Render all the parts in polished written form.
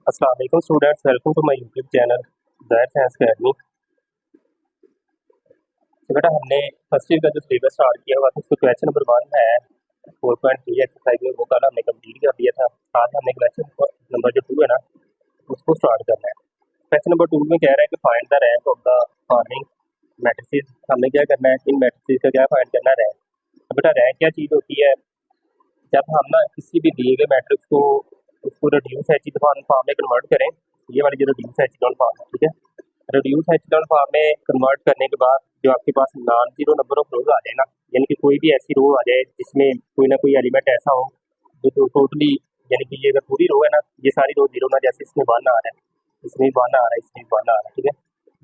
अस्सलाम वालेकुम students, welcome to my YouTube channel Zahir science academy. तो बेटा हमने फर्स्ट ईयर का जो सिलेबस स्टार्ट किया हुआ था उसको क्वेश्चन नंबर 1 है 4.3 एक्सरसाइज में, वो कल हमने कंप्लीट कर दिया था। आज हमने क्वेश्चन नंबर जो 2 है ना उसको स्टार्ट करना है। क्वेश्चन नंबर 2 में कह रहा है कि find the rank of the following matrices. हमने क्या करना है, इन मैट्रिसेस का क्या फाइंड करना है, रैंक। तो बेटा रैंक क्या चीज़ होती है, जब हम ना किसी भी दिए गए मैट्रिक्स को उसको रिड्यूस एचेलॉन फॉर्म में कन्वर्ट करें। ये वाली जो रिड्यूस एचेलॉन फॉर्म है, ठीक है, रिड्यूस एचेलॉन फॉर्म में कन्वर्ट करने के बाद जो आपके पास non zero number of rows आ जाए ना, यानी कि कोई भी ऐसी रो आ जाए जिसमें कोई ना कोई एलिमेंट ऐसा हो जो टोटली, यानी कि ये अगर पूरी रो है ना, ये सारी रो जीरो ना, जैसे इसमें 1 आ रहा है, इसमें 1 आ रहा है, इसमें 1 आ रहा है, ठीक है,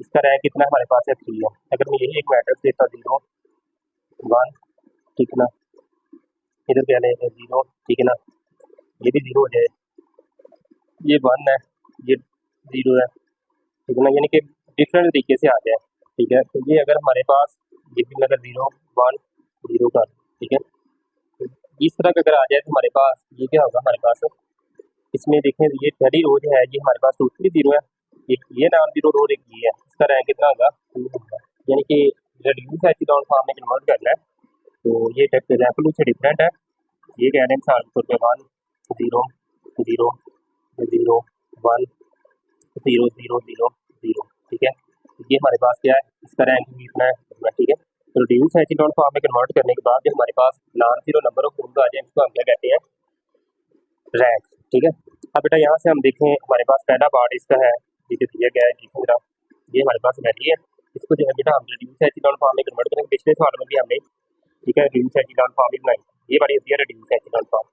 इसका रैंक कितना हमारे पास है 3 है। अगर मैं यही एक मैट्रिक्स देता 0 1, ठीक है ना, इधर क्या लेंगे 0, ठीक है ना, ये भी 0 हो जाए, ये 1 है, ये 0 है, ठीक है ना, यानी कि डिफरेंट तरीके से आ जाए, ठीक है। तो ये अगर हमारे पास ये भी अगर 0 1 0 का, ठीक है, तो इस तरह का अगर आ जाए तो हमारे पास ये क्या होगा, हमारे पास इसमें देखें ये पहली रो जो है ये हमारे पास टोटली 0 है, एक ये नॉन जीरो रो, एक ये है, इसका रैंक कितना होगा 2 होगा, यानी कि रिड्यूस एचेलॉन फॉर्म में कन्वर्ट करना है। तो ये एग्जाम्पल उससे डिफरेंट है। ये कह रहे हैं मिसाल के तौर पे 1 0 0 0 1 0 0 0 0, ठीक है। ये हमारे पास क्या है, इसका रैंक भी इतना है, ठीक है। तो रिड्यूस एचेलॉन फॉर्म में कन्वर्ट करने के बाद जो हमारे पास non zero number of root आ जाए इसको हम क्या कहते हैं, रैंक, ठीक है। अब बेटा यहाँ से हम देखें, हमारे पास पहला पार्ट इसका है जिसे दिया गया है, ठीक है, ये हमारे पास वैल्यू है, इसको जो है बेटा हम रिड्यूस एचेलॉन फॉर्म में कन्वर्ट करेंगे। पिछले सवाल में भी हमने, ठीक है, रिड्यूस एचेलॉन फॉर्म भी बनाई, ये वाली होती है रिड्यूस एचेलॉन फॉर्म।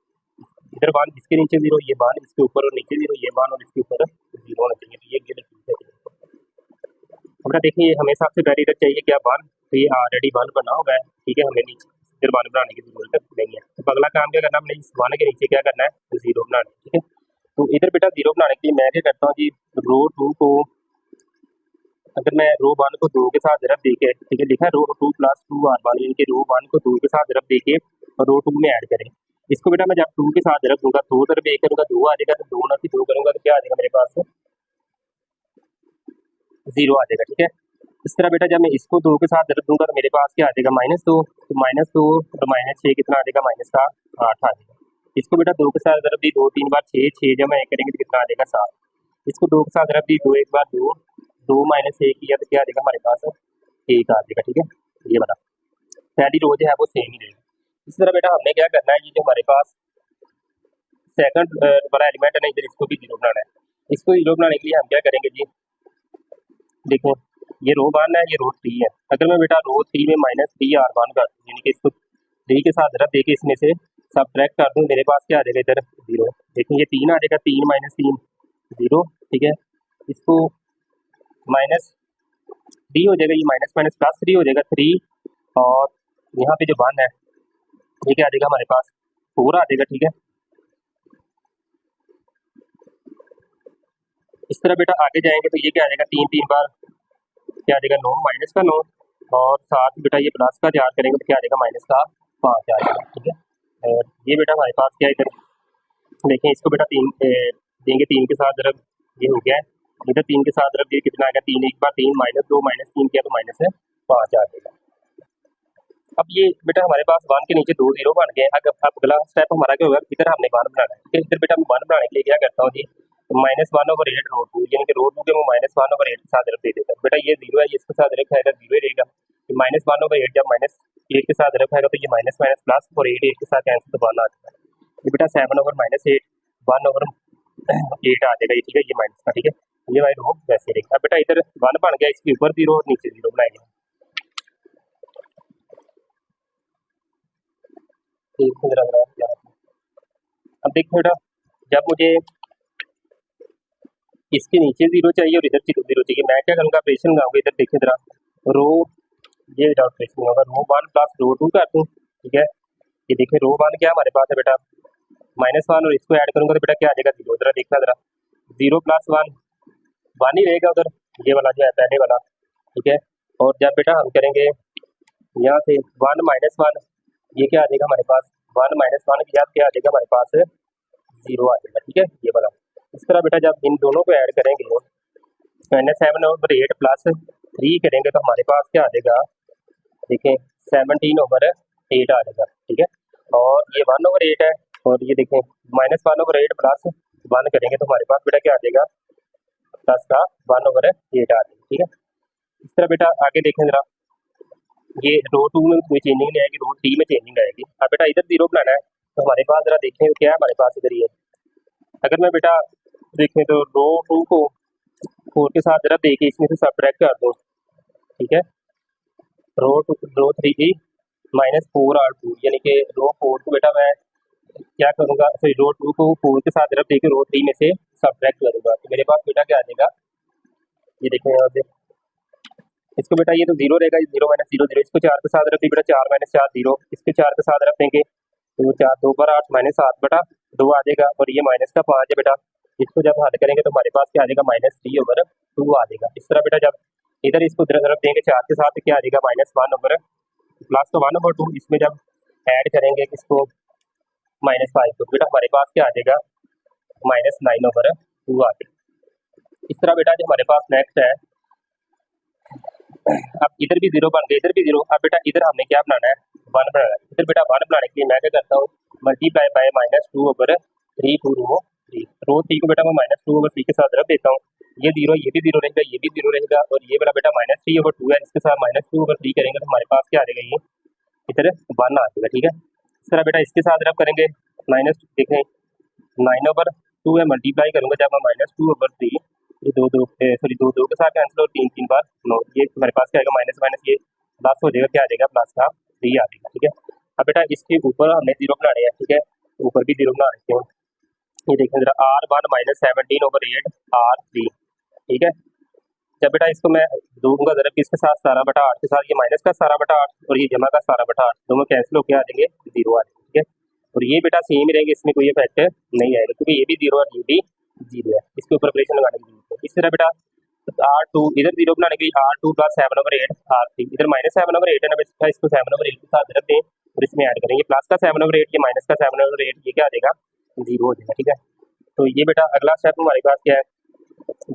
इधर 1 इसके नीचे 0, ये 1 इसके ऊपर और नीचे 0, ये 1 और इसके ऊपर 0 होना चाहिए, तो ये रिड्यूस एचेलॉन फॉर्म। हमरा देखिए हमें सबसे पहले इधर चाहिए क्या 1, तो ये ऑलरेडी 1 बना हुआ है, ठीक है, हमें नीचे फिर 1 बनाने की जरूरत नहीं है। तो अगला काम क्या करना, हमने इस 1 के नीचे क्या करना है 0 बनाना है, ठीक है। तो इधर बेटा 0 बनाने के लिए मैं क्या करता हूँ जी, रो 2 को अगर मैं रो 1 को 2 के साथ ज़रब देके, ठीक है, लिखा है रो 2 प्लस 2 R1, यानी कि रो 1 को 2 के साथ ज़रब देके और रो 2 में ऐड करें। इसको बेटा मैं जब 2 के साथ ज़रब दूंगा 2 ज़रब 1 करूंगा 2 आ जाएगा, तो 2 ना 2 करूंगा तो क्या आ जाएगा मेरे पास 0 आ जाएगा, ठीक है। इस तरह बेटा जब मैं इसको 2 के साथ ज़रब दूंगा तो मेरे पास क्या आ जाएगा -2, तो -2 और -6 कितना आ जाएगा, -8 आ जाएगा। इसको बेटा 2 के साथ ज़रब दी 2 3 बार 6 6 जब मैं करेंगे तो कितना आ जाएगा 7। इसको 2 के साथ ज़रब दी 2 1 बार 2 2 -1 किया तो क्या आ जाएगा हमारे पास 1 आ जाएगा, ठीक है। ये वाला पहली रो जो है वो सेम ही रहेगी। इस तरह बेटा हमने क्या करना है, ये जो हमारे पास सेकंड वाला एलिमेंट है ना, इधर इसको भी 0 बनाना है। इसको 0 बनाने के लिए हम क्या करेंगे जी, देखो ये रो 1 है, ये रो 3 है। अगर मैं बेटा रो 3 में -3 R1 कर दूं, यानी कि इसको 3 के साथ ज़रब देके इसमें से सबट्रैक्ट कर दूं, मेरे पास क्या आ जाएगा इधर 0। देखिए ये 3 आ जाएगा, 3 -3 0, ठीक है। इसको -3 हो जाएगा, ये माइनस माइनस प्लस 3 हो जाएगा 3, और यहाँ पे जो 1 है ये क्या आ जाएगा हमारे पास 4 आ जाएगा, ठीक है। इस तरह बेटा आगे जाएंगे तो ये क्या आ जाएगा 3 3 बार क्या आ जाएगा 9 माइनस का 9, और साथ ही बेटा ये प्लस का 4 करेंगे तो क्या आ जाएगा -5 आ जाएगा, ठीक है। और ये बेटा हमारे पास क्या इधर देखें, इसको बेटा 3 देंगे, 3 के साथ ज़रब ये हो गया है, इधर 3 के साथ ज़रब ये कितना आएगा 3 एक बार 3 -2 -3 किया तो -5 आ जाएगा। अब ये बेटा हमारे पास 1 के नीचे 2 0 बन गए। अब अगला स्टेप हमारा क्या होगा, इधर हमने 1 बनाना है, ठीक है। इधर बेटा मैं 1 बनाने के लिए क्या करता हूँ जी, -1/8 रो 2, यानी कि रो 2 के मैं -1/8 के साथ ज़रब दे देता हूँ। बेटा ये 0 है, ये इसके साथ ज़रब खाएगा 0 ही रहेगा, तो -1/8 जब -8 के साथ ज़रब खाएगा तो ये माइनस माइनस प्लस और 8 के साथ कैंसिल तो 1 आ जाएगा। ये बेटा 7/-8 1/8 आ जाएगा, ये ठीक है, ये माइनस का, ठीक है। ये वाली रो वैसे रहेगा। अब बेटा इधर 1 बन गया, इसके ऊपर 0 और नीचे 0 बनाएंगे। अब देखो बेटा जब मुझे इसके नीचे 0 चाहिए और इधर 0 चाहिए, मैं क्या करूँगा, ऑपरेशन लगाऊंगा। इधर देखिए जरा रो, ये ऑपरेशन होगा रो 1 प्लस रो 2 कर दूँ, ठीक है। ये देखिए रो 1 क्या हमारे पास है बेटा -1, और इसको ऐड करूंगा तो बेटा क्या आ जाएगा 0। जरा देखना जरा 0 + 1 1 ही रहेगा उधर, ये वाला जो है पहले वाला, ठीक है। और जब बेटा हम करेंगे यहाँ से 1 -1, ये क्या आ जाएगा हमारे पास 1 -1 के बाद क्या आ जाएगा हमारे पास 0 आ जाएगा, ठीक है, ये वाला। इस तरह बेटा जब इन दोनों को ऐड करेंगे -7/8 प्लस 3 करेंगे तो हमारे पास क्या आ जाएगा, देखें 17/8 आ जाएगा, ठीक है। और ये 1/8 है, और ये देखें -1/8 प्लस 1 करेंगे तो हमारे पास बेटा क्या आ जाएगा, प्लस का 1/8 आ जाएगा, ठीक है। इस तरह बेटा आगे देखें जरा, ये रो 2 में कोई चेंजिंग नहीं आएगी, रो 3 में चेंजिंग आएगी। अब बेटा इधर 0 बनाना है तो हमारे पास जरा देखें क्या है हमारे पास इधर ये, अगर मैं बेटा देखें तो रो 2 को 4 के साथ जरा देखे इसमें से सब्ट्रैक्ट कर दो, ठीक है। रो 3 की -4R2 यानी कि रो 4 को बेटा मैं क्या करूँगा, सॉरी रो 2 को 4 के साथ जरा देखे रो 3 में से सब्ट्रैक्ट करूँगा तो मेरे पास बेटा क्या आ जाएगा, ये देखें यहाँ से इसको बेटा ये तो 0 रहेगा, 0 - 0 0, इसको 4 के साथ रख बेटा 4 - 4 0, इसके 4 के साथ रख देंगे तो 4 2 पर 8 -7 बेटा 2 आ जाएगा, और ये माइनस का 5 है बेटा, इसको जब हल करेंगे तो हमारे पास क्या आ जाएगा, -3/2 आ जाएगा। इस तरह बेटा जब इधर इसको रख देंगे 4 के साथ क्या आ जाएगा, -1 प्लस का 1/2, इसमें जब ऐड करेंगे इसको -5 तो बेटा हमारे पास क्या आ जाएगा, -9/2 आ जाएगा। इस तरह बेटा जो हमारे पास नेक्स्ट है, अब इधर भी 0 बन गए, इधर भी 0। अब बेटा इधर हमने क्या बनाना है, 1 बनाना है। इधर बेटा 1 बनाने के लिए मैं क्या करता हूँ, मल्टीप्लाई बाय -2/3 टू रो 3, रो 3 को बेटा मैं -2/3 के साथ रख देता हूँ, ये 0 ये भी 0 रहेगा, ये भी 0 रहेगा, और ये वाला बेटा -3/2 है, इसके साथ -2/3 करेंगे तो हमारे पास क्या आ जाएगा, ये इधर 1 आ जाएगा, ठीक है। इस तरह बेटा इसके साथ रब करेंगे माइनस, देखें 9/2 है, मल्टीप्लाई करूंगा जब मैं -2/3, ये 2 2 सॉरी 2 2 के साथ कैंसिल और 3 3 बार 9, ये हमारे पास क्या आएगा, माइनस माइनस ये प्लस हो जाएगा, क्या आ जाएगा, प्लस का 3 आ जाएगा, ठीक है। अब बेटा इसके ऊपर हमने 0 बनाने हैं, ठीक है, ऊपर भी 0 बना लेते हैं। ये देखें जरा R1 -17/8 R3, ठीक है। जब बेटा इसको मैं दूंगा जरा किसके साथ, 17/8 के साथ, ये माइनस का 17/8 और ये जमा का 17/8, दोनों कैंसिल होकर आ जाएंगे, 0 आ जाएंगे, ठीक है। और ये बेटा सेम ही रहेंगे, इसमें कोई इफेक्ट नहीं आएगा क्योंकि ये भी 0 और ये भी 0 है, इसके ऊपर ऑपरेशन लगाने की जरूरत है। इस तरह बेटा R2 इधर 0 बनाने के लिए R2 प्लस 7/8 R3, इधर -7/8 है ना बेटा, इसको 7/8 के साथ रख दें और इसमें ऐड करेंगे प्लस का 7/8, ये माइनस का 7/8, ये क्या आ जाएगा, 0 हो जाएगा, ठीक है। तो ये बेटा अगला स्टेप हमारे पास क्या है,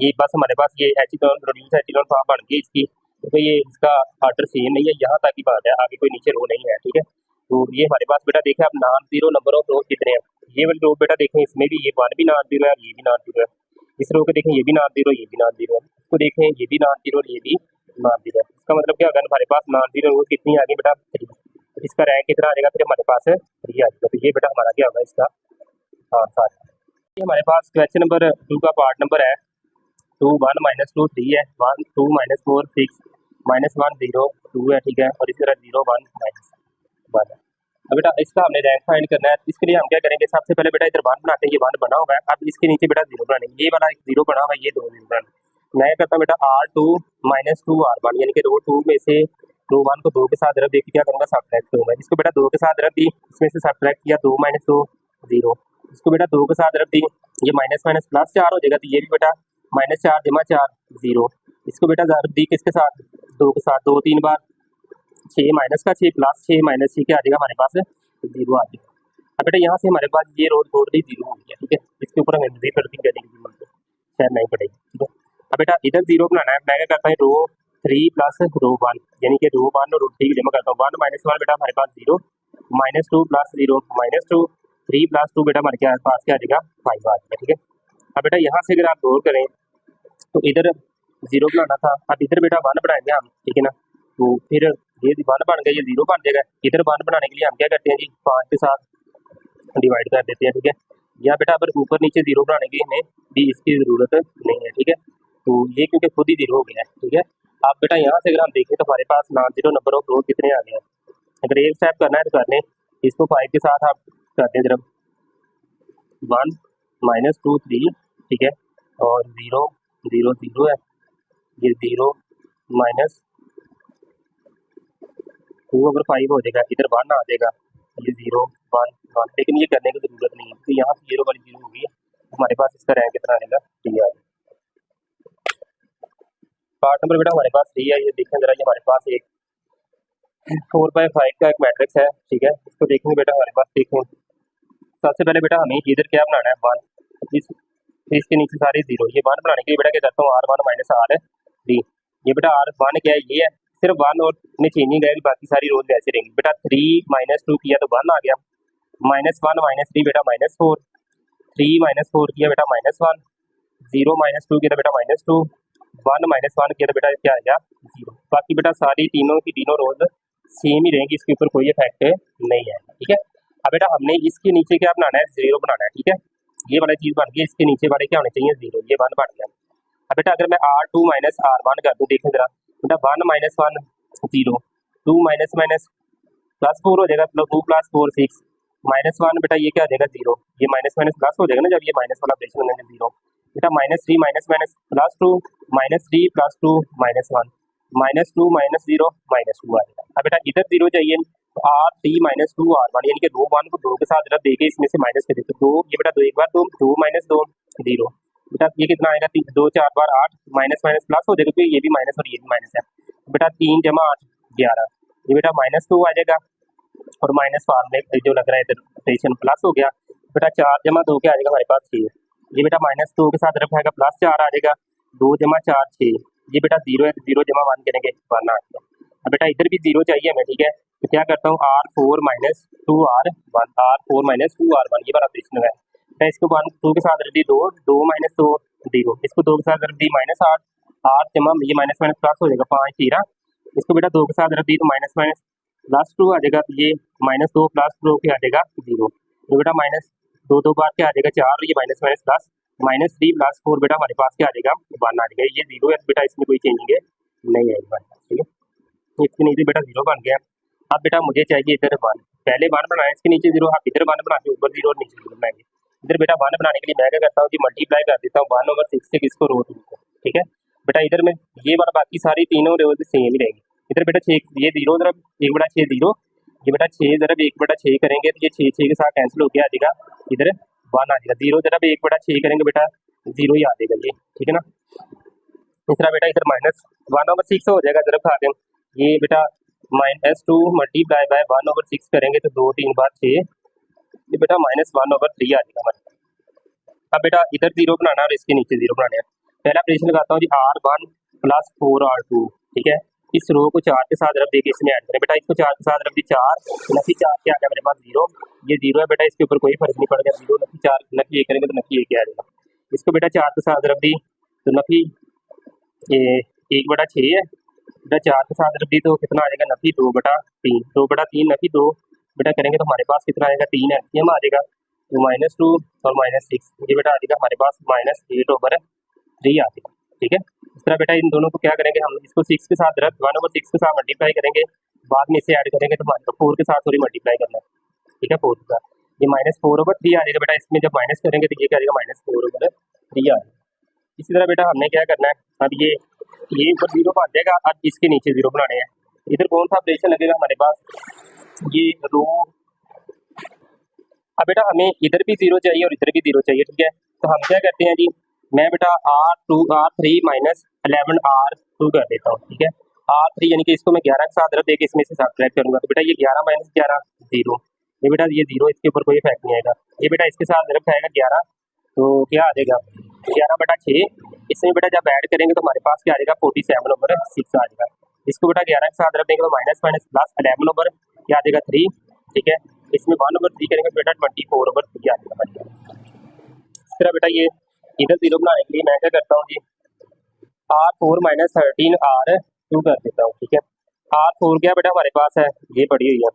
ये बस हमारे पास ये एचिलॉन प्रोड्यूस एचिलॉन फॉर्म बन गई इसकी, तो ये इसका ऑर्डर सेम नहीं है, यहाँ तक की बात है, आगे कोई नीचे रो नहीं है, ठीक है। तो ये हमारे पास बेटा देखें अब नॉन जीरो नंबर ऑफ रो कितने हैं, ये वाली रो बेटा देखें इसमें भी ये 1 भी नॉन जीरो है और ये भी नॉन जीरो है, इस रो को देखें ये भी नॉन जीरो ये भी नॉन जीरो है, इसको देखें ये भी नॉन जीरो और ये भी नॉन जीरो है। इसका मतलब क्या होगा, हमारे पास नॉन जीरो रो कितनी आ गई बेटा, 3, इसका रैंक कितना आ जाएगा, फिर हमारे पास 3 आ जाएगा, तो ये बेटा हमारा क्या होगा, इसका आंसर। ये हमारे पास क्वेश्चन नंबर 2 का पार्ट नंबर है 2 1 -2 3 है, 1 2 -4 6 -1 0 2 है, ठीक है, और इसी तरह 0 1 -1 है। अब बेटा इसका हमने रैंक फाइंड करना है, इसके लिए हम क्या करेंगे, सबसे पहले बेटा इधर 1 बनाते हैं, ये 1 बना हुआ है, अब इसके नीचे बेटा 0 बनाएंगे, ये वाला 0 बना हुआ है, ये 2 0 बनाएंगे। मैं करता हूँ बेटा R2 -2 R1 यानी कि रो 2 में से रो 1 को 2 के साथ रख देखिए क्या करूँगा, सब्ट्रैक्ट करूँगा, इसको बेटा 2 के साथ रख दी, इसमें से सब्ट्रैक्ट किया 2 - 2 0, इसको बेटा 2 के साथ रख दी, ये माइनस माइनस प्लस 4 हो जाएगा, तो ये भी बेटा -4 जमा 4 0, इसको बेटा ज़रूर दी किसके साथ, 2 के साथ, 2 3 बार 6 माइनस का 6 प्लस 6 -6 क्या आ जाएगा हमारे पास 0 आ जाएगा। अब बेटा यहाँ से हमारे पास ये रो टोटली 0 हो गया, ठीक है, इसके ऊपर हमें भी करती करने की जरूरत है, शायद नहीं पड़ेगी, ठीक है। अब बेटा इधर 0 बनाना है, मैं क्या करता हूँ रो 3 प्लस रो 1 यानी कि रो 1 और रो 3 जमा करता हूँ, 1 - 1 बेटा हमारे पास 0 -2 प्लस 0 -2 3 प्लस 2 बेटा हमारे पास क्या आ जाएगा 5 आ जाएगा, ठीक है। अब बेटा यहाँ से अगर आप गौर करें तो इधर 0 बनाना था, अब इधर बेटा 1 बनाएंगे हम, ठीक है ना, तो फिर ये 1 बन गया, ये 0 बन जाएगा, इधर 1 बनाने के लिए हम क्या करते हैं जी 5 के साथ डिवाइड कर देते हैं, ठीक है। या बेटा अगर ऊपर नीचे 0 बनाने की हमें भी इसकी ज़रूरत नहीं है, ठीक है, तो ये क्योंकि खुद ही 0 हो गया है, ठीक है। आप बेटा यहाँ से अगर हम देखें तो हमारे पास नॉन जीरो नंबर ऑफ रो कितने आ गए हैं, अगर एक स्टेप करना है तो कर लें, इसको 5 के साथ आप कर दें जरा 1 -2 3, ठीक है, और 0 0 0 है, ये 0 -2 अगर 5 हो जाएगा, इधर 1 आ जाएगा, ये 0 1 1, लेकिन ये करने की जरूरत नहीं है, तो यहाँ से 0 वाली 0 होगी, हमारे पास इसका रैंक कितना आएगा 3 आ जाएगा। पार्ट नंबर बेटा हमारे पास 3 है, ये देखें जरा, ये हमारे पास एक 4/5 का एक मैट्रिक्स है, ठीक है, इसको देखेंगे बेटा हमारे पास, देखें सबसे पहले बेटा हमें इधर क्या बनाना है 1, तो इसके नीचे सारे जीरो। ये वन बनाने के लिए बेटा क्या करता हूँ, R1 माइनस R डी। ये बेटा R1 क्या है, ये है, सिर्फ वन और में चेंजिंग रहेगी, बाकी सारी रोज ऐसे रहेंगी। बेटा 3 - 2 किया तो 1 आ गया, -1 -3 बेटा -4, 3 -4 किया बेटा -1, 0 -2 किया तो बेटा -2, 1 -1 किया तो बेटा क्या आ गया 0। बाकी बेटा सारी तीनों की तीनों रोज सेम ही रहेंगी, इसके ऊपर कोई इफेक्ट नहीं है, ठीक है। अब बेटा हमने इसके नीचे क्या बनाना है, जीरो बनाना है, ठीक है। ये वाला चीज बन गई, इसके नीचे वाले क्या होने चाहिए, जीरो। ये 1 बन गया। अब बेटा अगर मैं R2 माइनस R1 कर दूं, देखें जरा बेटा 1 - 1 0, 2 माइनस माइनस +4 हो जाएगा, 2 + 4 6, -1 बेटा ये क्या हो जाएगा 0। ये माइनस माइनस प्लस हो जाएगा ना, जब ये माइनस वाला ऑपरेशन हो जाएगा 0। बेटा -3 माइनस माइनस +2, -3 +2 -1, -2 -0 -2 आ जाएगा। अब बेटा इधर 0 चाहिए, तो R3 - 2 R1, यानी कि 2 1 को 2 के साथ जरा देके इसमें से माइनस कर देते, तो 2 ये बेटा 2 एक बार 2 2 - 2 0। बेटा ये कितना आएगा, 2 4 बार 8, माइनस माइनस प्लस हो जाएगा, तो ये भी माइनस और ये भी माइनस है। बेटा 3 × 8 11, ये बेटा -2 आ जाएगा, और माइनस फार्मूले जो लग रहा है इधर ऑपरेशन प्लस हो गया। बेटा 4 × 2 क्या आ जाएगा हमारे पास 6, ये बेटा -2 के साथ रख आएगा, +4 आ जाएगा, 2 × 4 6, ये बेटा 0 है, 0 × 1 करेंगे 1 आ जाएगा। अब बेटा इधर भी 0 चाहिए हमें, ठीक है। तो क्या करता हूँ, R4 - 2 R1, R4 - 2 R1, ये वाला ऑपरेशन है। बेटा इसको 1 2 के साथ रख दी 2, 2 - 2 0, इसको 2 के साथ रख दी -8, 8 जमा ये माइनस माइनस प्लस हो जाएगा 5 13, इसको बेटा 2 के साथ रख दी तो माइनस माइनस +2 आ जाएगा, तो ये -2 +2 क्या आ जाएगा 0। तो बेटा माइनस 2 2 बार क्या आ जाएगा 4, और ये माइनस माइनस प्लस -3 + 4 बेटा हमारे पास क्या आ जाएगा 1 आ जाएगा। ये 0 है, बेटा इसमें कोई चेंजिंग नहीं आएगी हमारे पास, ठीक है। इसके नीचे बेटा 0 बन गया। अब बेटा मुझे चाहिए इधर 1, पहले 1 बनाया, इसके नीचे 0, आप इधर 1 बना के ऊपर 0 और नीचे 0 बनाएंगे। इधर बेटा 1 बनाने के लिए मैं क्या करता हूँ कि मल्टीप्लाई कर देता हूँ 1/6 से किसको, रो 2 को, ठीक है। बेटा इधर में ये वाला बाकी सारी तीनों रोज सेम ही रहेंगी। इधर बेटा 6, ये 0 ज़रा 1/6 0, ये बेटा 6 ज़रा 1/6 करेंगे तो ये 6 6 के साथ कैंसिल होकर आ जाएगा, इधर 1 आ जाएगा। 0 ज़रा 1/6 करेंगे बेटा 0 ही आ जाएगा, ये ठीक है ना। तीसरा बेटा इधर -1/6 हो जाएगा, ज़रा खा दें, ये बेटा -2 मल्टीप्लाई बाय 1/6 करेंगे तो 2 3 बार 6, ये बेटा -1/3 आ जाएगा हमारे। अब बेटा इधर 0 बनाना और इसके नीचे 0 बनाना है। पहला ऑपरेशन लगाता हूँ जी, R1 + 4 R2, ठीक है। इस रो को 4 के साथ रख देके इसमें ऐड करें, बेटा इसको 4 के साथ रख दी 4, नफी 4 क्या आ गया मेरे पास 0, ये 0 है बेटा, इसके ऊपर कोई फर्क नहीं पड़ेगा, 0 नफी 4 नफी 1 करेंगे तो नफी 1 आ जाएगा। इसको बेटा 4 के साथ रख दी तो नफी 1/6 है, बेटा 4 के साथ रख दी तो कितना आ जाएगा नफी 2/3, 2/3 नफी 2 बेटा करेंगे तो हमारे पास कितना आएगा 3 एलसीएम आ जाएगा, तो -2 और -6, ये बेटा आ जाएगा हमारे पास -8/3 आ जाएगा, ठीक है। इस तरह बेटा इन दोनों को क्या करेंगे हम, इसको 6 के साथ रख 1/6 के साथ मल्टीप्लाई करेंगे, बाद में इसे ऐड करेंगे तो 4 के साथ थोड़ी मल्टीप्लाई करना है, ठीक है। 4 के साथ ये -4/3 आ जाएगा बेटा, इसमें जब माइनस करेंगे तो ये क्या आ जाएगा -4/3 आ जाएगा। इसी तरह बेटा हमने क्या करना है, अब ये ऊपर 0 बन जाएगा, अब इसके नीचे 0 बनाने हैं। इधर कौन सा ऑपरेशन लगेगा हमारे पास, ये रो। अब बेटा हमें इधर भी 0 चाहिए और इधर भी 0 चाहिए, ठीक है। तो हम क्या करते हैं जी, मैं बेटा R3 - 11 R2 कर देता हूँ, ठीक है। R3 यानी कि इसको मैं 11 के साथ रख देके इसमें से सब्ट्रैक्ट करूंगा, तो बेटा ये 11 - 11 0, ये बेटा ये 0, इसके ऊपर कोई इफेक्ट नहीं आएगा। ये बेटा इसके साथ रख आएगा 11, तो क्या आ जाएगा 11/6, इसमें बेटा जब ऐड करेंगे तो हमारे पास क्या आ जाएगा 47/6 आ जाएगा। इसको बेटा 11 के साथ रख देंगे तो माइनस माइनस प्लस 11 क्या आ जाएगा 3, ठीक है। इसमें 1/3 करेंगे तो बेटा 24/3 आ जाएगा। इस तरह बेटा ये इधर 0 बनाने के लिए मैं क्या करता हूँ जी, R4 - 13 R2 कर देता हूँ, ठीक है। R4 क्या बेटा हमारे पास है, ये पड़ी हुई है,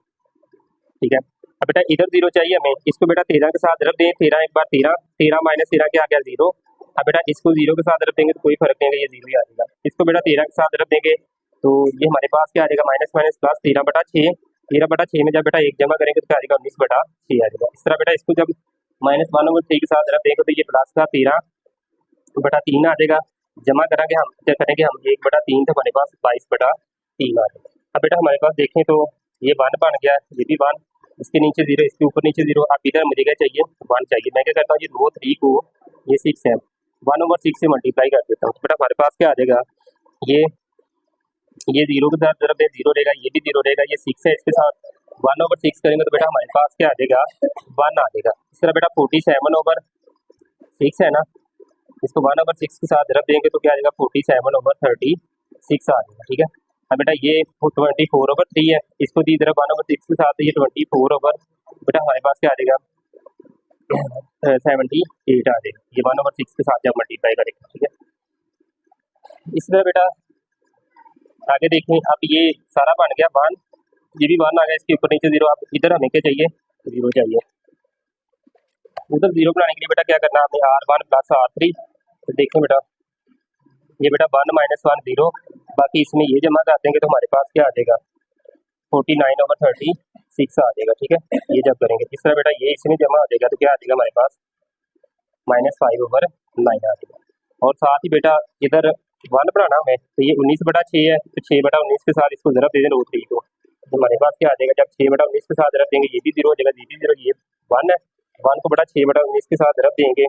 ठीक है। अब बेटा इधर 0 चाहिए हमें, इसको बेटा 13 के साथ रख दें, 13 एक बार 13, 13 - 13 क्या आ गया 0। अब बेटा इसको 0 के साथ रख देंगे तो कोई फर्क नहीं है, ये 0 ही आ जाएगा। इसको बेटा 13 के साथ रख देंगे तो ये हमारे पास क्या आ जाएगा माइनस माइनस प्लस 13/6, 13/6 में जब बेटा 1 जमा करेंगे तो क्या आ जाएगा 19/6 आ जाएगा। इस तरह बेटा इसको जब -1/3 के साथ रख देंगे तो ये प्लस का 13/3 आ जाएगा, जमा करेंगे हम क्या करेंगे हम 1/3 तो हमारे पास 22/3 आ जाएगा। अब बेटा हमारे पास देखें तो ये 1 बन गया, ये भी 1, इसके नीचे 0, इसके ऊपर नीचे 0। अब इधर मुझे क्या चाहिए 1 चाहिए, मैं क्या करता हूँ ये 2 3 को, ये 6 है, 1/6 से मल्टीप्लाई कर देता हूँ, तो बेटा हमारे पास क्या आ जाएगा, ये 0 के साथ जरा 0 रहेगा, ये भी 0 रहेगा, ये 6 है, इसके साथ 1/6 करेंगे तो बेटा हमारे पास क्या आ जाएगा 1 आ जाएगा। इस तरह बेटा 47/6 है ना, इसको 1/6 के साथ रख देंगे तो क्या आ जाएगा 47/36 आ जाएगा। ठीक है, अब बेटा ये 24/3 है, इसको दी तरफ 1/6 के साथ ये 24 बेटा हमारे पास क्या आ जाएगा 78 आ जाएगा। ये 1/6 के साथ जब मल्टीप्लाई करेंगे। ठीक है, इस तरह बेटा आगे देखें। अब ये सारा बन गया 1, ये भी 1 आ गया, इसके ऊपर नीचे 0। अब इधर हमें क्या चाहिए 0 चाहिए। उधर 0 बनाने के लिए बेटा क्या करना है हमें R1 + R3। तो देखें बेटा ये बेटा 1 - 1 0, बाकी इसमें ये जमा कर देंगे तो हमारे पास क्या आ जाएगा 49/36 आ जाएगा। ठीक है, ये जब करेंगे इस तरह बेटा ये इसमें जमा हो जाएगा तो क्या आ जाएगा हमारे पास -5/9 आ जाएगा। और साथ ही बेटा इधर 1 बनाना हमें तो ये 19/6 है, तो 6/19 के साथ इसको ज़रब दे दें √3 को, तो हमारे पास क्या आ जाएगा जब 6/19 के साथ ज़रब देंगे ये भी 0 हो जाएगा, ये भी 0, ये 1 है। 1 को बेटा 6/19 के साथ ज़रब देंगे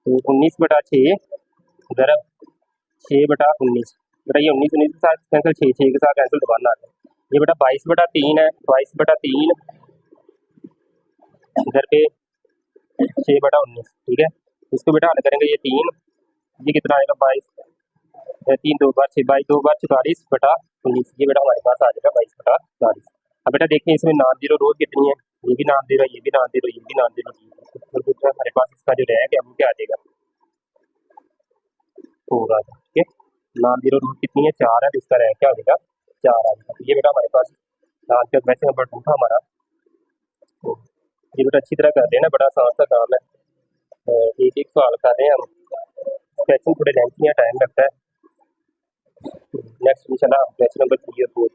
तो 19/6 ज़रब 6/19 बेटा ये 19 के साथ कैंसिल, 6 के साथ कैंसिल, तो 1 आ जाएगा। ये बेटा 22/3 है, 22/3 इधर पे 6/19। ठीक है, इसको बेटा हल करेंगे ये 3, ये कितना आएगा 22, 3 2 बार 6, 22 2 बार 44/19, ये बेटा हमारे पास आ जाएगा 22/40। अब बेटा देखिए इसमें नॉन जीरो रोज कितनी है, ये भी नॉन जीरो, ये भी नॉन जीरो, ये भी नॉन जीरो, तो बेटा हमारे पास इसका जो रैंक है वो क्या आ जाएगा 4 आ जाएगा। ठीक है, नॉन जीरो रोज कितनी है 4 है, तो इसका रैंक क्या आ जाएगा 4 आ जाएगा। तो ये बेटा हमारे पास आंसर क्वेश्चन नंबर 2 था हमारा। तो ये बेटा अच्छी तरह कर देना, बड़ा आसान सा काम है। एक एक सवाल कर रहे हैं हम, क्वेश्चन थोड़े लेंथी हैं, टाइम लगता है। नेक्स्ट इंशाल्लाह क्वेश्चन नंबर 3 और 4